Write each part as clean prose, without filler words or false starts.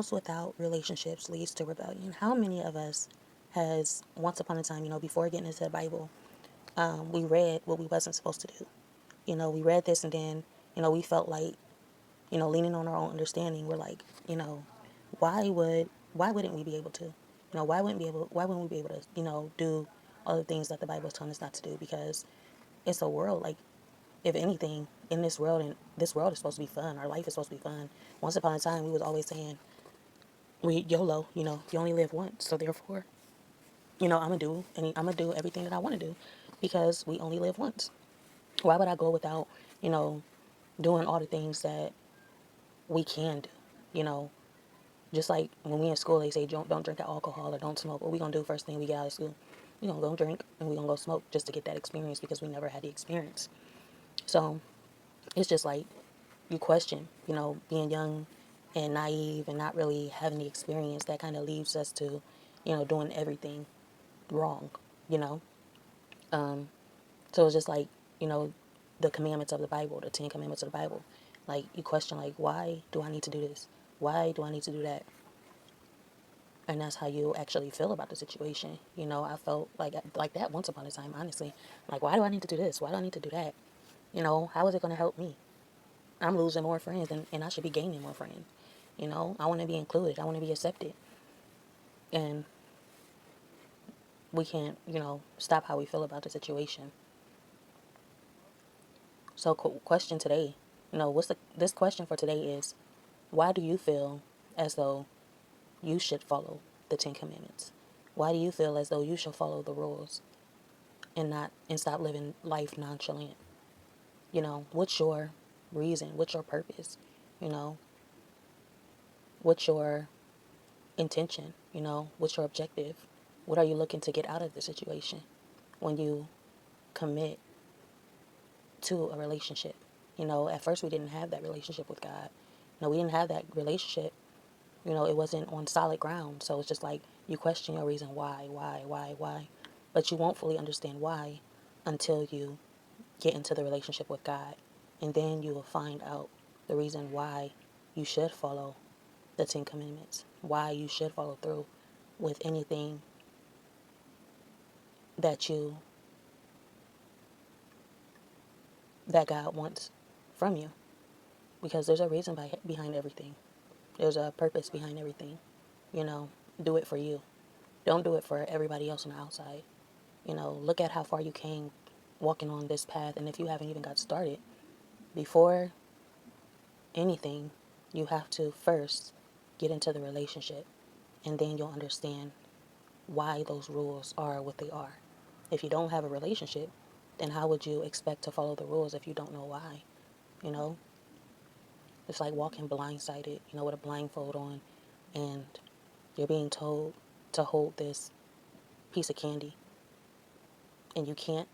Rules without relationships leads to rebellion. How many of us has once upon a time, before getting into the Bible, we read what we wasn't supposed to do. We read this and then, we felt like, leaning on our own understanding, we're like, why wouldn't we be able to? Why wouldn't we be able to, do all the things that the Bible is telling us not to do? Because it's a world, like, if anything, in this world, and this world is supposed to be fun. Our life is supposed to be fun. Once upon a time, we was always saying, we YOLO, you only live once. So therefore, I'm gonna do everything that I want to do because we only live once. Why would I go without, you know, doing all the things that we can do? You know, just like when we in school, they say don't drink alcohol or don't smoke. What we gonna do first thing we get out of school? We gonna go drink and we gonna go smoke just to get that experience because we never had the experience. So it's just like you question, being young and naive and not really having the experience that kind of leads us to, doing everything wrong, you know. So it's just like, you know, the commandments of the Bible, the 10 commandments of the Bible. Like you question, like, why do I need to do this? Why do I need to do that? And that's how you actually feel about the situation. I felt like that once upon a time, honestly. Like, why do I need to do this? Why do I need to do that? How is it going to help me? I'm losing more friends and I should be gaining more friends. I want to be included. I want to be accepted. And we can't, stop how we feel about the situation. So question today, this question for today is, why do you feel as though you should follow the 10 commandments? Why do you feel as though you should follow the rules and stop living life nonchalant? What's your reason? What's your purpose? You know, what's your intention? What's your objective? What are you looking to get out of the situation when you commit to a relationship? At first we didn't have that relationship with God. We didn't have that relationship. It wasn't on solid ground. So it's just like you question your reason why. But you won't fully understand why until you get into the relationship with God. And then you will find out the reason why you should follow the 10 commandments, why you should follow through with anything that God wants from you. Because there's a reason behind everything. There's a purpose behind everything. Do it for you. Don't do it for everybody else on the outside. Look at how far you came walking on this path. And if you haven't even got started, before anything, you have to first get into the relationship. And then you'll understand why those rules are what they are. If you don't have a relationship, then how would you expect to follow the rules if you don't know why? You know, it's like walking blindsided, with a blindfold on, and you're being told to hold this piece of candy, and you can't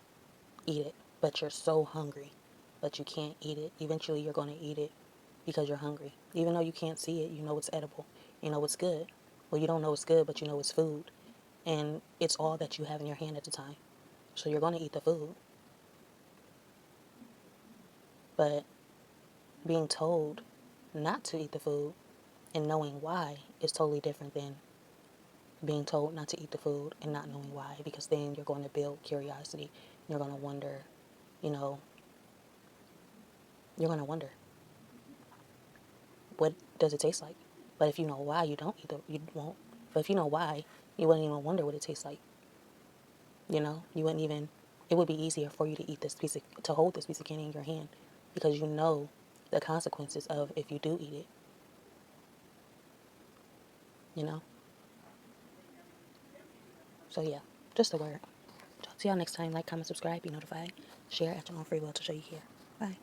eat it, but you're so hungry, but you can't eat it. Eventually, you're going to eat it because you're hungry. Even though you can't see it, you know it's edible. You know it's good. Well, you don't know it's good, but you know it's food. And it's all that you have in your hand at the time. So you're going to eat the food. But being told not to eat the food and knowing why is totally different than being told not to eat the food and not knowing why. Because then you're going to build curiosity. You're going to wonder, you're going to wonder, what does it taste like? But if you know why, you won't. But if you know why, you wouldn't even wonder what it tastes like. You wouldn't even, it would be easier for you to to hold this piece of candy in your hand because you know the consequences of if you do eat it. So yeah, just a word. Talk to y'all next time. Like, comment, subscribe, be notified. Share at your own free will to show you here. Bye.